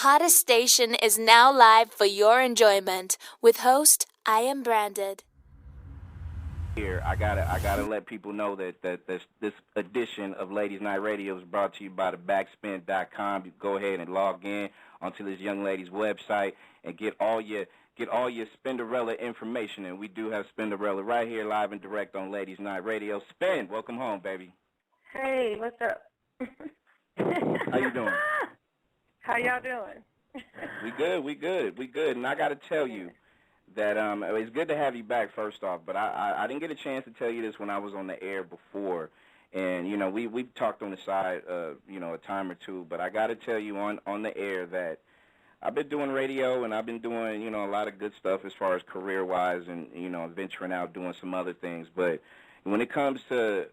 hottest station is now live for your enjoyment with host iamBranded. Here, I gotta let people know that this edition of Ladies Night Radio is brought to you by the Backspin.com. You go ahead and log in onto this young lady's website and get all your Spinderella information. And we do have Spinderella right here live and direct on Ladies Night Radio. Spin, welcome home, baby. Hey, what's up? How you doing? How y'all doing? We good. And I gotta tell you that it's good to have you back, first off, but I didn't get a chance to tell you this when I was on the air before, and we've talked on the side a time or two, but I got to tell you on the air that I've been doing radio and I've been doing a lot of good stuff as far as career wise and venturing out doing some other things, but when it comes to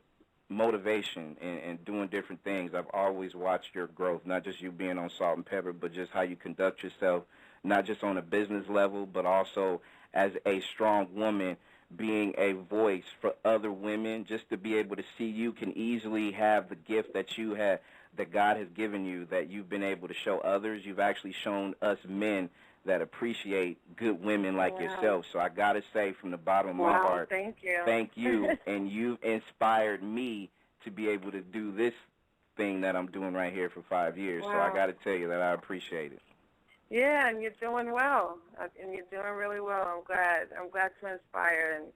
motivation and doing different things, I've always watched your growth, not just you being on Salt and Pepper, but just how you conduct yourself, not just on a business level, but also as a strong woman, being a voice for other women, just to be able to see you can easily have the gift that you have, that God has given you, that you've been able to show others. You've actually shown us men that appreciate good women like yourself. So I got to say from the bottom of my heart, thank you. Thank you, and you've inspired me to be able to do this thing that I'm doing right here for 5 years. So I got to tell you that I appreciate it. Yeah, and you're doing well, and you're doing really well. I'm glad to inspire, and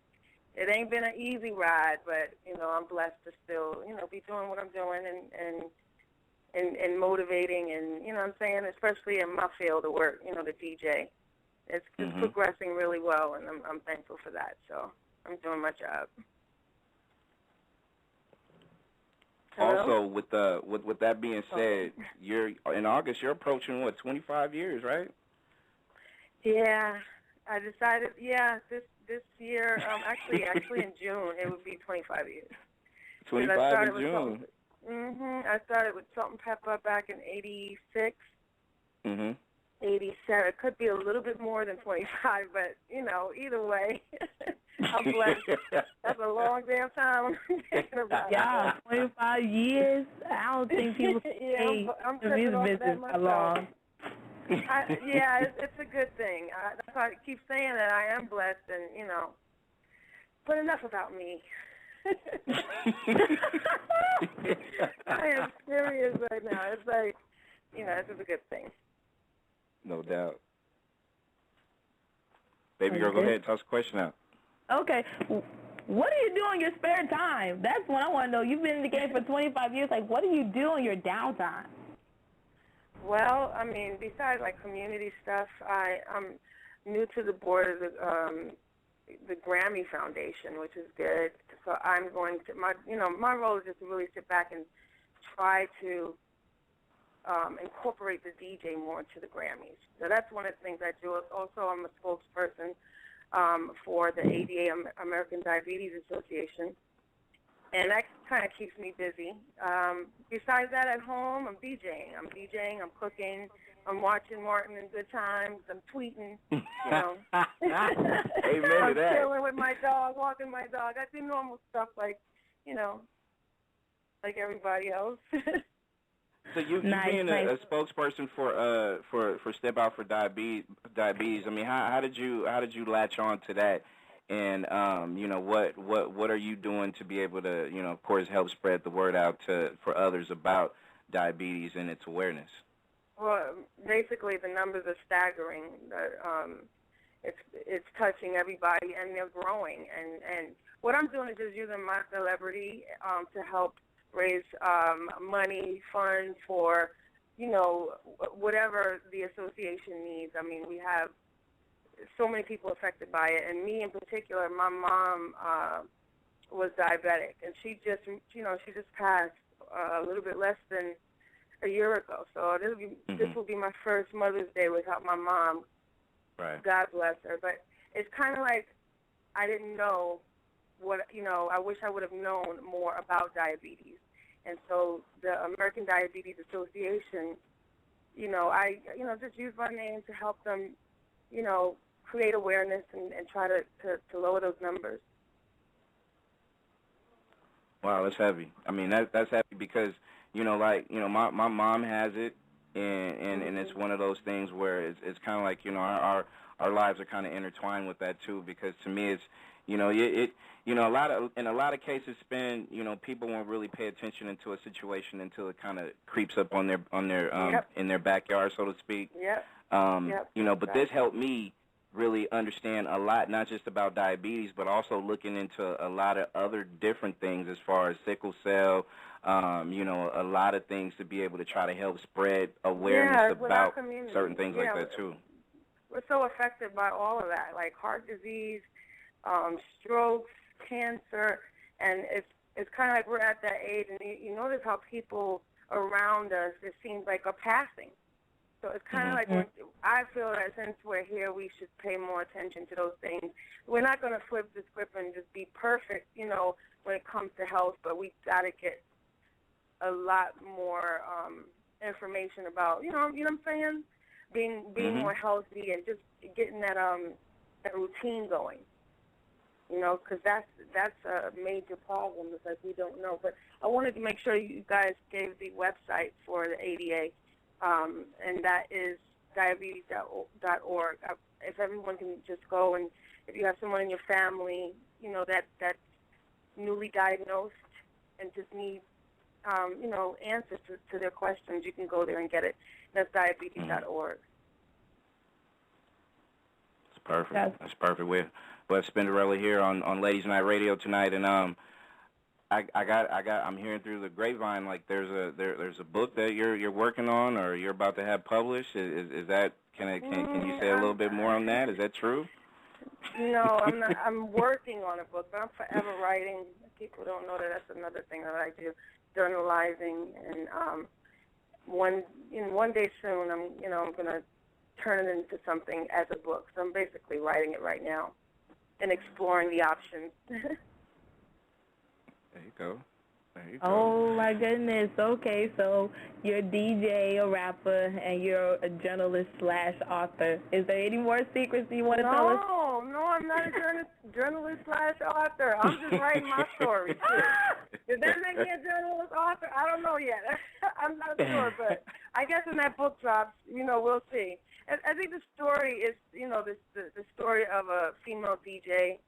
it ain't been an easy ride, but I'm blessed to still be doing what I'm doing and motivating, and what I'm saying, especially in my field of work, the DJ. It's progressing really well, and I'm thankful for that. So I'm doing my job. Also, with that being said, you're in August. You're approaching 25 years, right? Yeah, I decided. Yeah, this year. Actually in June it would be 25 years. 25 in June. I started with Salt and Pepper back in '86. 87. It could be a little bit more than 25, but either way, I'm blessed. That's a long damn time. Yeah, 25 years. I don't think people stay I'm in this business that long. It's a good thing. That's why I keep saying that I am blessed, and but enough about me. I am serious right now. It's like, this is a good thing. No doubt. Baby girl, go ahead and toss a question out. Okay. What do you do in your spare time? That's what I want to know. You've been in the game for 25 years. Like, what do you do in your downtime? Well, I mean, besides, community stuff, I'm new to the board of the Grammy Foundation, which is good. So I'm going to, my role is just to really sit back and try to incorporate the DJ more into the Grammys. So that's one of the things I do. Also, I'm a spokesperson for the ADA, American Diabetes Association, and that kind of keeps me busy. Besides that, at home, I'm DJing. I'm cooking. I'm watching Martin and Good Times. I'm tweeting. Amen I'm to that. chilling with my dog, walking my dog. I do normal stuff like everybody else. So you being a spokesperson for Step Out for Diabetes. I mean, how did you latch on to that? And what are you doing to be able to of course help spread the word out for others about diabetes and its awareness? Well, basically the numbers are staggering. It's touching everybody, and they're growing. And what I'm doing is just using my celebrity to help raise money, funds for, whatever the association needs. I mean, we have so many people affected by it, and me in particular. My mom was diabetic, and she just passed a little bit less than a year ago. So this will be my first Mother's Day without my mom. Right. God bless her. But it's kind of like I didn't know what, I wish I would have known more about diabetes. And so the American Diabetes Association, I just use my name to help them, create awareness and try to lower those numbers. Wow, that's heavy. I mean, that's heavy because, my mom has it, and it's one of those things where it's kind of like, you know, our lives are kind of intertwined with that too, because to me it's, you know, a lot of cases, you know, people won't really pay attention into a situation until it kind of creeps up on their in their backyard, so to speak. You know, but this helped me really understand a lot, not just about diabetes, but also looking into a lot of other different things as far as sickle cell, you know, a lot of things to be able to try to help spread awareness about certain things like that too. We're so affected by all of that, like heart disease, strokes, cancer, and it's kind of like we're at that age, and you notice how people around us, it seems like, are passing. So it's kind of like I feel that since we're here, we should pay more attention to those things. We're not going to flip the script and just be perfect, you know, when it comes to health, but we got to get a lot more information about, you know what I'm saying, being more healthy and just getting that routine going. You know, because that's a major problem. It's like we don't know. But I wanted to make sure you guys gave the website for the ADA. And that is diabetes.org. If everyone can just go, and if you have someone in your family, you know, that's newly diagnosed and just need, you know, answers to their questions, you can go there and get it. That's diabetes.org. That's perfect. That's perfect. We have Spinderella here on Ladies Night Radio tonight, and I'm hearing through the grapevine, like there's a book that you're working on or you're about to have published. Is that, can you say a little bit more on that? Is that true? No, I'm not. I'm working on a book, but I'm forever writing. People don't know that that's another thing that I do, journalizing, and one day soon I'm gonna turn it into something as a book. So I'm basically writing it right now and exploring the options. There you go. Oh, my goodness. Okay, so you're a DJ, a rapper, and you're a journalist/author. Is there any more secrets you want to tell us? No, I'm not a journalist/author. I'm just writing my story. Did that make me a journalist/author? I don't know yet. I'm not sure, but I guess when that book drops, you know, we'll see. And I think the story is, you know, the story of a female DJ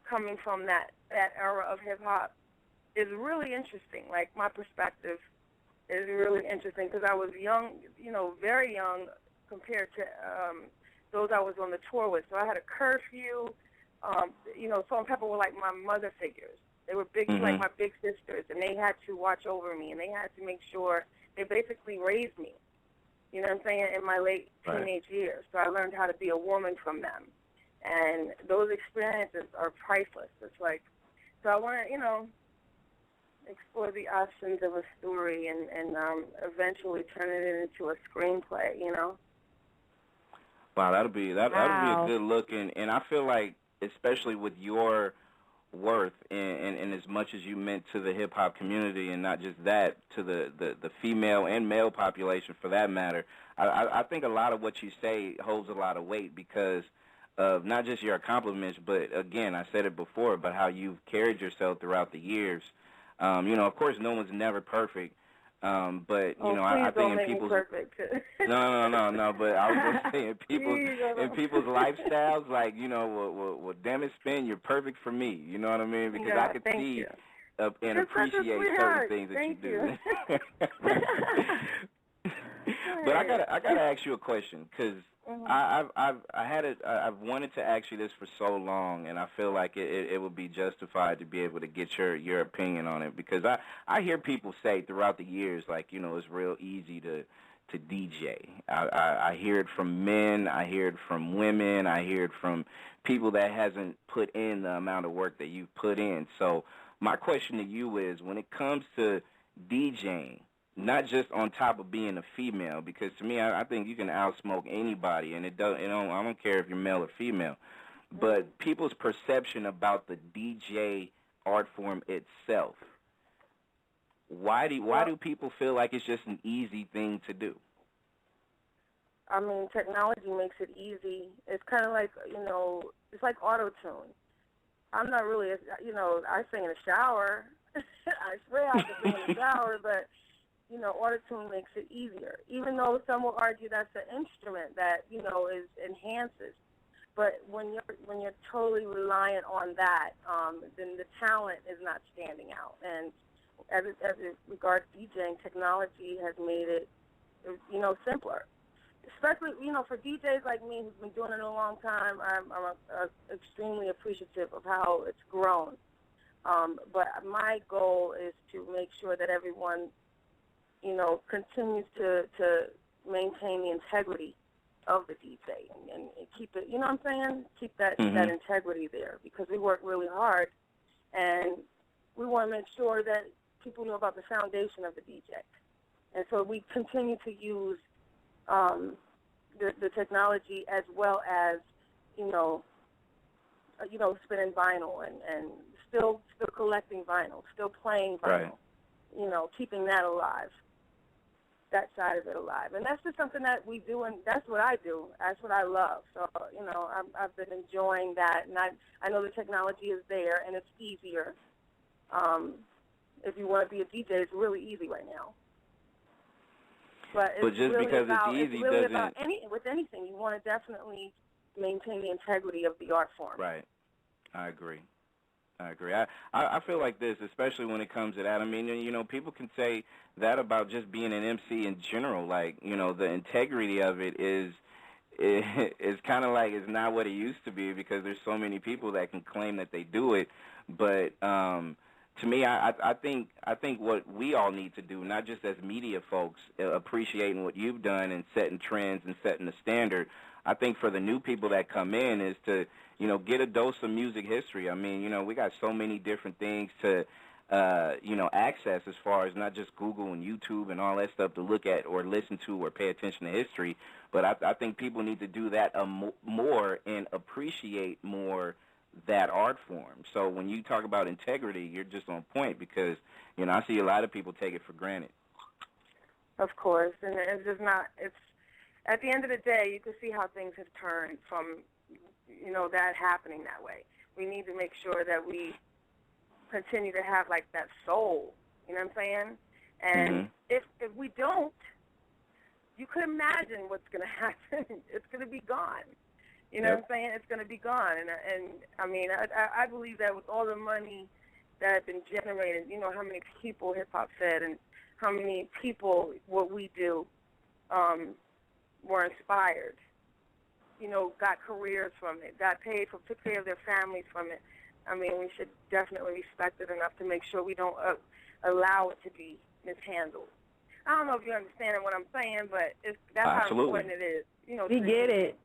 coming from that era of hip-hop is really interesting. Like, my perspective is really interesting because I was young, you know, very young compared to those I was on the tour with. So I had a curfew. You know, Salt and Pepper were like my mother figures. They were big, like my big sisters, and they had to watch over me, and they had to make sure they basically raised me, you know what I'm saying, in my late teenage years. So I learned how to be a woman from them. And those experiences are priceless. It's like, so I want to, you know, explore the options of a story and eventually turn it into a screenplay, you know? Wow, that'll be a good look. And I feel like, especially with your worth and as much as you meant to the hip-hop community, and not just that, to the female and male population for that matter, I think a lot of what you say holds a lot of weight because of not just your accomplishments, but, again, I said it before, but how you've carried yourself throughout the years. You know, of course, no one's never perfect, but, you know, I think in people's... No, but I was just saying, in people's lifestyles, like, you know, well, damn it, Spin, you're perfect for me, you know what I mean? Because I could see and appreciate certain things that you do. But I gotta ask you a question, because I've wanted to ask you this for so long, and I feel like it would be justified to be able to get your opinion on it, because I hear people say throughout the years, like, you know, it's real easy to DJ. I hear it from men, I hear it from women, I hear it from people that hasn't put in the amount of work that you've put in. So my question to you is, when it comes to DJing, not just on top of being a female, because to me, I think you can outsmoke anybody, and I don't care if you're male or female, but people's perception about the DJ art form itself. Why do people feel like it's just an easy thing to do? I mean, technology makes it easy. It's kind of like, you know, it's like auto-tune. I'm not really, you know, I sing in the shower. I swear I can sing in the shower, but auto-tune makes it easier, even though some will argue that's an instrument that, is enhances. But when you're totally reliant on that, then the talent is not standing out. And as it regards DJing, technology has made it, simpler. Especially, for DJs like me who's been doing it a long time, I'm extremely appreciative of how it's grown. But my goal is to make sure that everyone, continues to maintain the integrity of the DJ and keep it, you know what I'm saying? Keep that integrity there, because we work really hard, and we want to make sure that people know about the foundation of the DJ. And so we continue to use the technology, as well as, spinning vinyl and still collecting vinyl, still playing vinyl, right. Keeping that alive, that side of it alive. And that's just something that we do, and that's what I do. That's what I love. So, I've been enjoying that, and I know the technology is there, and it's easier. If you want to be a DJ, it's really easy right now. But just really because about, it's easy really doesn't... about with anything, you want to definitely maintain the integrity of the art form. Right. I agree. I feel like this, especially when it comes to that. I mean, people can say that about just being an MC in general. Like, the integrity of it is kind of like it's not what it used to be, because there's so many people that can claim that they do it. But to me, I think what we all need to do, not just as media folks, appreciating what you've done and setting trends and setting the standard, I think for the new people that come in is to, get a dose of music history. I mean, we got so many different things to, access, as far as not just Google and YouTube and all that stuff to look at or listen to or pay attention to history. But I think people need to do that more and appreciate more that art form. So when you talk about integrity, you're just on point, because, I see a lot of people take it for granted. Of course, and it's just not, at the end of the day, you can see how things have turned from, that happening that way. We need to make sure that we continue to have, like, that soul, you know what I'm saying? And if we don't, you could imagine what's going to happen. It's going to be gone. You know what I'm saying? It's going to be gone. And I mean, I believe that with all the money that has been generated, how many people hip-hop fed and how many people, what we do, were inspired, got careers from it, got paid took care of their families from it. I mean, we should definitely respect it enough to make sure we don't allow it to be mishandled. I don't know if you understand what I'm saying, but that's how important it is. We get it.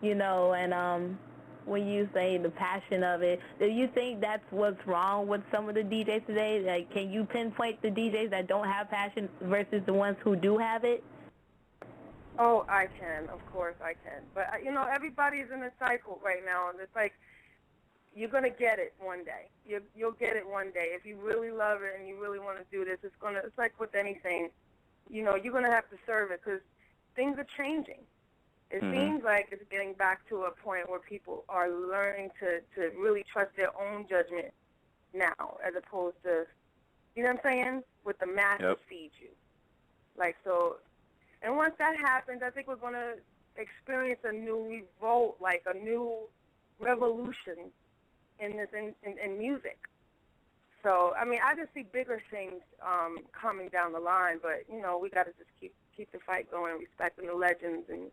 And when you say the passion of it, do you think that's what's wrong with some of the DJs today? Like, can you pinpoint the DJs that don't have passion versus the ones who do have it? Oh, I can. Of course I can. But, everybody's in a cycle right now, and it's like, you're going to get it one day. You'll get it one day. If you really love it and you really want to do this, it's like with anything, you're going to have to serve it, because things are changing. It seems like it's getting back to a point where people are learning to really trust their own judgment now, as opposed to, you know what I'm saying, with the masses feed you. Like, so, and once that happens, I think we're going to experience a new revolt, like a new revolution in music. So, I mean, I just see bigger things coming down the line, but, we got to just keep the fight going, respecting the legends, and,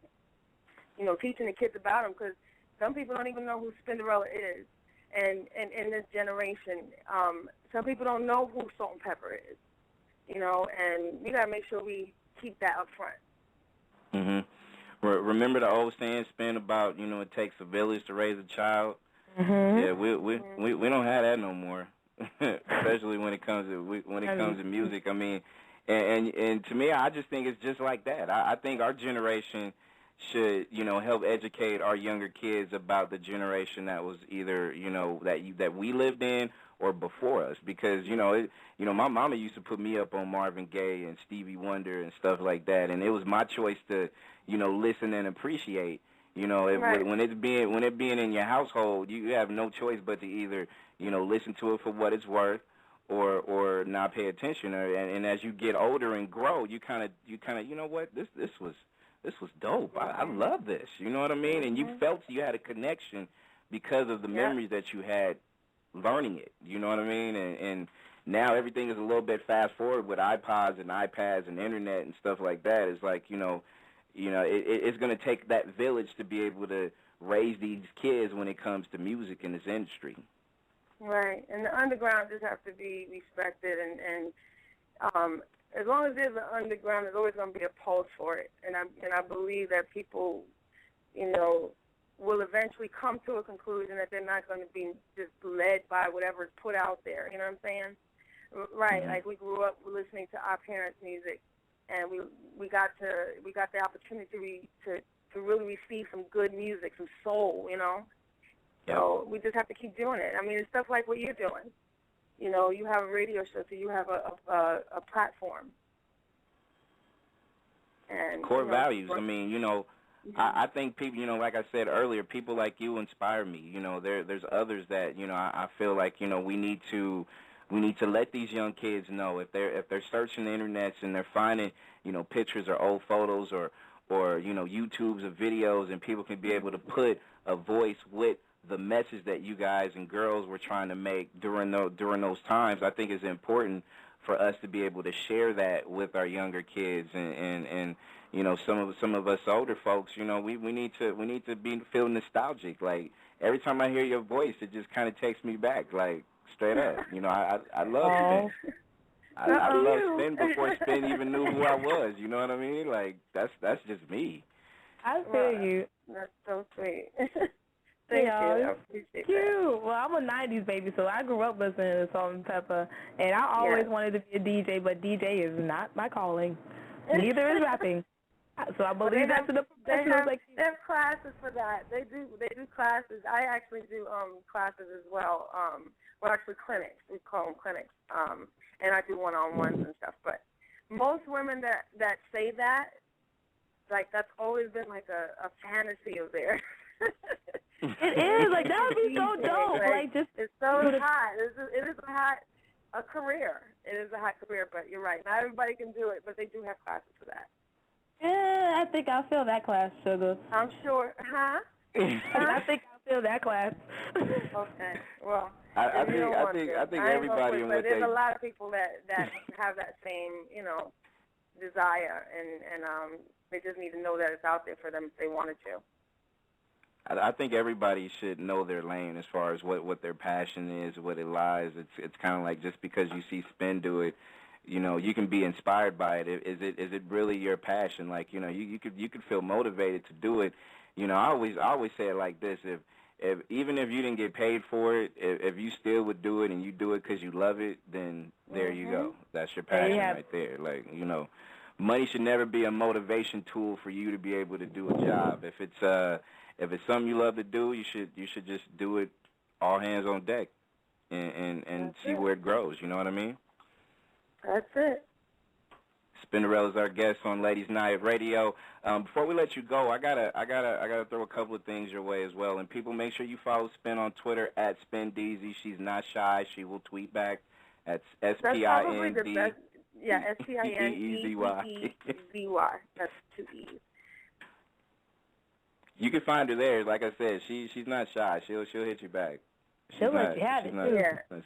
teaching the kids about them, because some people don't even know who Spinderella is. And in this generation, some people don't know who Salt and Pepper is, and we got to make sure we keep that up front. Remember the old saying, Spin, about, it takes a village to raise a child? Yeah, we don't have that no more, especially when it comes to music. I mean, and to me, I just think it's just like that. I think our generation should, help educate our younger kids about the generation that was either, that we lived in or before us, because, my mama used to put me up on Marvin Gaye and Stevie Wonder and stuff like that, and it was my choice to, listen and appreciate. When it being in your household, you have no choice but to either, listen to it for what it's worth, or not pay attention, and as you get older and grow, you kind of you know what, this was dope. I love this. You know what I mean? And you felt you had a connection because of the memories that you had learning it. You know what I mean? And now everything is a little bit fast forward with iPods and iPads and internet and stuff like that. It's like, it's going to take that village to be able to raise these kids when it comes to music in this industry. Right, and the underground just have to be respected, and as long as there's an underground, there's always going to be a pulse for it, and I believe that people, will eventually come to a conclusion that they're not going to be just led by whatever's put out there. You know what I'm saying? Right, like we grew up listening to our parents' music, and we got the opportunity to really receive some good music, some soul, So we just have to keep doing it. I mean, it's stuff like what you're doing. You have a radio show, so you have a platform. And core values. I mean, I think people, like I said earlier, people like you inspire me. There's others that, I feel like, we need to let these young kids know if they're searching the internets and they're finding, pictures or old photos or YouTubes of videos, and people can be able to put a voice with the message that you guys and girls were trying to make during those times. I think it's important for us to be able to share that with our younger kids and some of us older folks. We need to feel nostalgic. Like every time I hear your voice, it just kind of takes me back, like straight up. I love Spin. I love Spin before Spin even knew who I was. You know what I mean? Like that's just me. I feel you. That's so sweet. Thank you. I appreciate that. Well, I'm a 90s baby, so I grew up listening to Salt and Pepper, and I always wanted to be a DJ, but DJ is not my calling. Neither is rapping. So I believe that's the professionals like you. They have classes for that. They do classes. I actually do classes as well. Actually clinics. We call them clinics. And I do one-on-ones and stuff. But most women that say that, like that's always been like a fantasy of theirs. It is like that would be so dope. Like just it's so hot. It is a career. It is a hot career. But you're right. Not everybody can do it, but they do have classes for that. Yeah, I think I'll fill that class, Sugar. I'm sure. Huh? I think I'll fill that class. Okay. Well, I think everybody. But there's a lot of people that have that same desire, and they just need to know that it's out there for them if they wanted to. I think everybody should know their lane as far as what their passion is, what it lies. It's kind of like just because you see Spin do it, you can be inspired by it. Is it really your passion? Like you could feel motivated to do it. I always say it like this: if even if you didn't get paid for it, if you still would do it and you do it because you love it, then there you go. That's your passion right there. Like money should never be a motivation tool for you to be able to do a job. If it's something you love to do, you should just do it all hands on deck and see where it grows. You know what I mean? That's it. Spinderella is our guest on Ladies Night Radio. Before we let you go, I gotta throw a couple of things your way as well. And people, make sure you follow Spin on Twitter at SpinDeezy. She's not shy. She will tweet back at SPIND. Yeah, SPINDEEZY. That's 2 E's. You can find her there. Like I said, she's not shy. She'll hit you back. She'll let you have it too.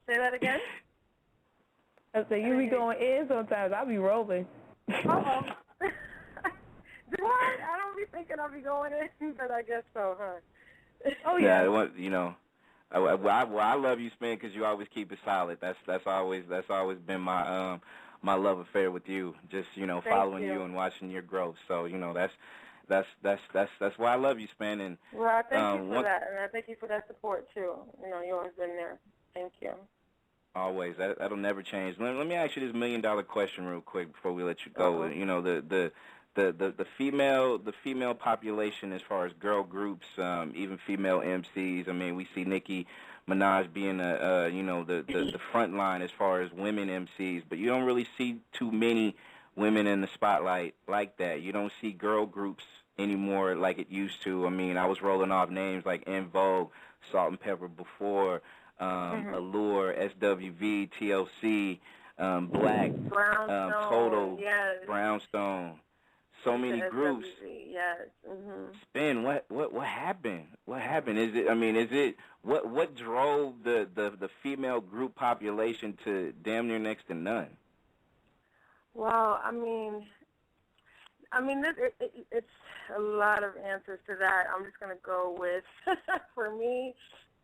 Say that again. I say you be going in sometimes. I'll be rolling. Uh-oh. Do I? I don't be thinking I'll be going in, but I guess so, huh? Oh yeah. I love you, Spin, because you always keep it solid. That's always been my love affair with you. Just following you and watching your growth. So that's why I love you, Spin. And well, I thank you for that, and I thank you for that support too. You always been there. Thank you. Always. That'll never change. Let me ask you this $1 million question real quick before we let you go. The female population as far as girl groups, even female MCs. I mean, we see Nicki Minaj being the front line as far as women MCs, but you don't really see too many women in the spotlight like that. You don't see girl groups anymore like it used to. I mean, I was rolling off names like En Vogue, Salt and Pepper before. Allure, SWV, TLC, Black, Brownstone, Total, yes. Brownstone. So many groups. Yes. Spin. What happened? What happened? Is it what drove the female group population to damn near next to none? Well, it's a lot of answers to that. I'm just going to go with, for me,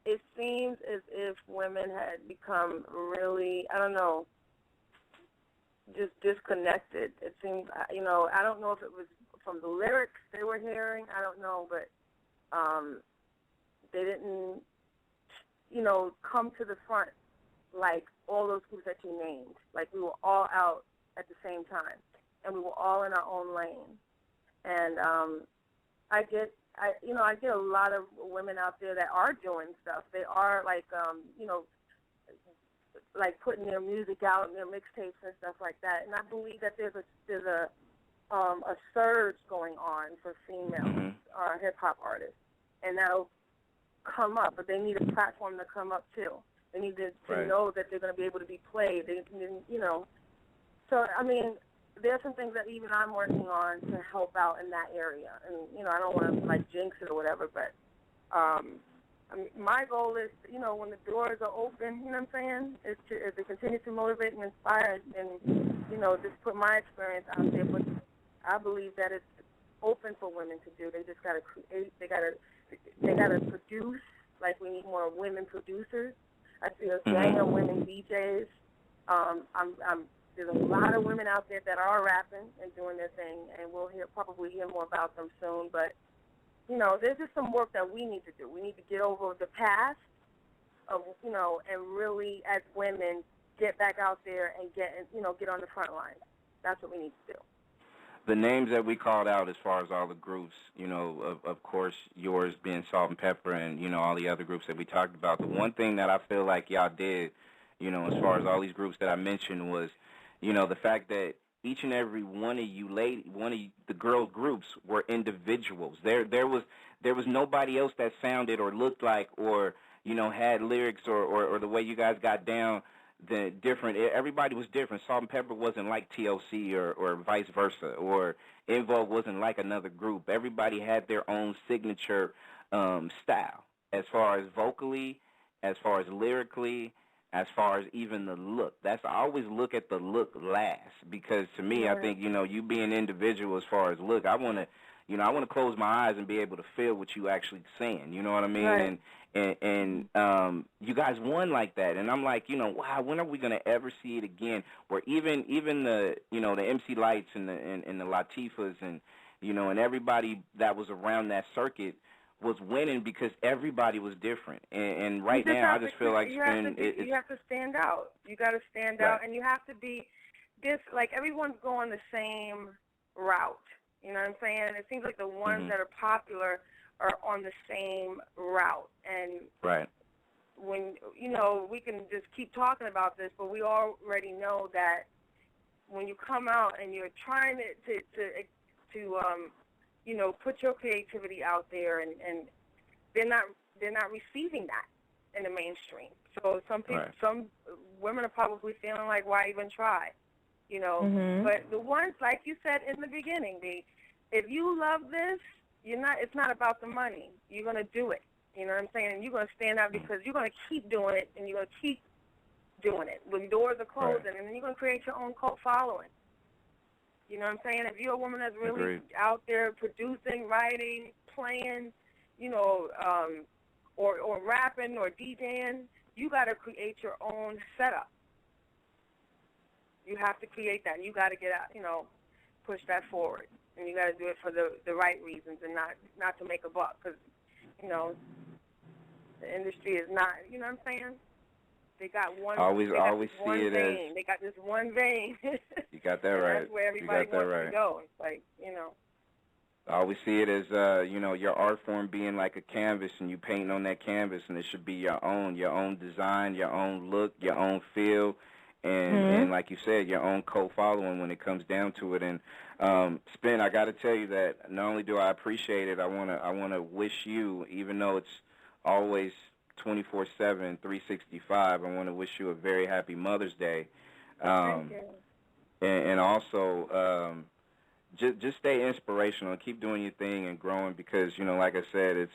it seems as if women had become really, I don't know, just disconnected. It seems, I don't know if it was from the lyrics they were hearing. I don't know, but they didn't, come to the front like all those groups that you named. Like we were all out at the same time, and we were all in our own lane. And I get a lot of women out there that are doing stuff. They are like putting their music out and their mixtapes and stuff like that. And I believe that there's a surge going on for female hip hop artists, and that'll come up. But they need a platform to come up too. They need to know that they're going to be able to be played. So there's some things that even I'm working on to help out in that area. And I don't want to jinx it or whatever, but my goal is, when the doors are open, you know what I'm saying, is to continue to motivate and inspire and, just put my experience out there. But I believe that it's open for women to do. They just got to create. They got to produce. Like, we need more women producers. I see a gang of women DJs. There's a lot of women out there that are rapping and doing their thing, and we'll probably hear more about them soon. But there's just some work that we need to do. We need to get over the past of, and really, as women, get back out there and get on the front lines. That's what we need to do. The names that we called out as far as all the groups, of course, yours being Salt and Pepper and, all the other groups that we talked about, the one thing that I feel like y'all did, as far as all these groups that I mentioned was, the fact that each and every one of the girl groups were individuals. There was nobody else that sounded or looked like or, had lyrics or the way you guys got down the different. Everybody was different. Salt and Pepper wasn't like TLC or vice versa, or En Vogue wasn't like another group. Everybody had their own signature style as far as vocally, as far as lyrically, as far as even the look. I always look at the look last, because to me, I think, you being individual as far as look, I want to close my eyes and be able to feel what you actually saying, you know what I mean? Right. And you guys won like that, and I'm like, wow, when are we going to ever see it again? Where even the, the MC Lights and the Latifahs and, and everybody that was around that circuit was winning because everybody was different. And right now, I just feel like you have to stand out. You got to stand out, and you have to be like everyone's going the same route. You know what I'm saying? It seems like the ones that are popular are on the same route. And when, we can just keep talking about this, but we already know that when you come out and you're trying to put your creativity out there, and they're not receiving that in the mainstream. So some women are probably feeling like, why even try? But the ones, like you said in the beginning, if you love this, it's not about the money. You're going to do it. You know what I'm saying? And you're going to stand out because you're going to keep doing it, and you're going to keep doing it. When doors are closing, and then you're going to create your own cult following. You know what I'm saying? If you're a woman that's really out there producing, writing, playing, or rapping or DJing, you got to create your own setup. You have to create that, and you got to get out, push that forward. And you got to do it for the right reasons and not to make a buck, because, the industry is not, you know what I'm saying? They got one. Always see it vein. as. They got this one vein. You got that right. That's where everybody wants to go. It's like, I always see it as, your art form being like a canvas, and you painting on that canvas, and it should be your own design, your own look, your own feel, and like you said, your own cult following when it comes down to it. And Spin, I got to tell you that not only do I appreciate it, I wanna wish you, even though it's always 24/7, 365. I want to wish you a very happy Mother's Day. Thank you. And also, just stay inspirational and keep doing your thing and growing because, like I said, it's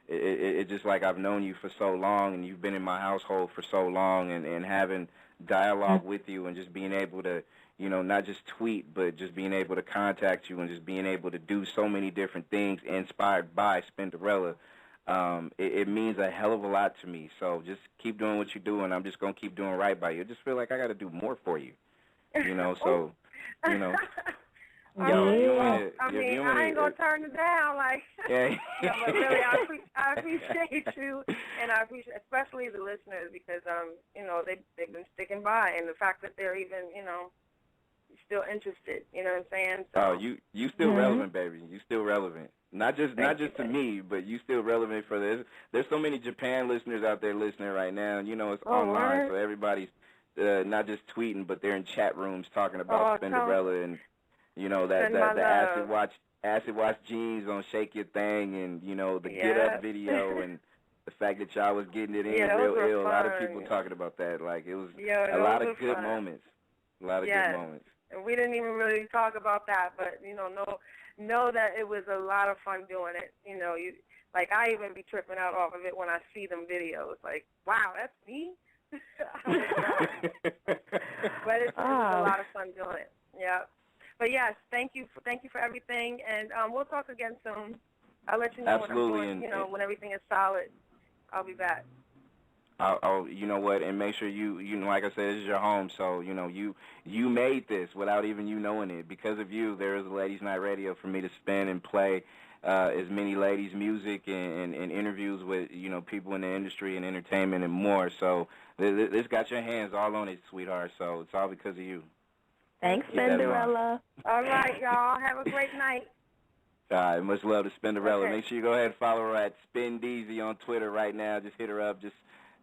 it's just like I've known you for so long and you've been in my household for so long and having dialogue with you and just being able to, not just tweet, but just being able to contact you and just being able to do so many different things inspired by Spinderella. It means a hell of a lot to me. So just keep doing what you're doing. I'm just going to keep doing right by you. I just feel like I got to do more for you, so, I ain't going to turn it down. Yeah. But really, I appreciate you, and I appreciate especially the listeners because, they've been sticking by, and the fact that they're even, still interested. You know what I'm saying? So, oh, you still relevant, baby. You still relevant. Not just to me, but you still relevant for this. There's so many Japan listeners out there listening right now, and it's online, so everybody's not just tweeting, but they're in chat rooms talking about Spinderella and the acid wash jeans on Shake Your Thing and the Get Up video and the fact that y'all was getting it in real ill. A lot of people talking about that. Like it was a lot of good moments. A lot of good moments. And we didn't even really talk about that, but know that it was a lot of fun doing it. I even be tripping out off of it when I see them videos. Like, wow, that's me. But it's a lot of fun doing it. Yeah. But yes, thank you for everything, and we'll talk again soon. I'll let you know what I'm doing. When everything is solid, I'll be back. You know what, and make sure you like I said, this is your home, so you made this without even you knowing it. Because of you, there is a Ladies Night Radio for me to spin and play as many ladies' music and interviews with people in the industry and entertainment and more. So this got your hands all on it, sweetheart. So it's all because of you. Thanks, Spinderella. All right, y'all. Have a great night. All right, much love to Spinderella. Okay. Make sure you go ahead and follow her at SpinDeezy on Twitter right now. Just hit her up. Just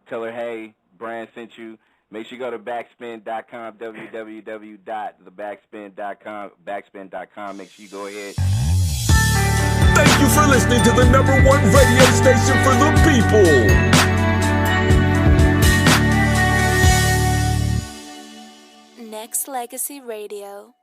tell her, hey, Brand sent you. Make sure you go to backspin.com, www.thebackspin.com. Make sure you go ahead. Thank you for listening to the #1 radio station for the people. Nexxlegacy Radio.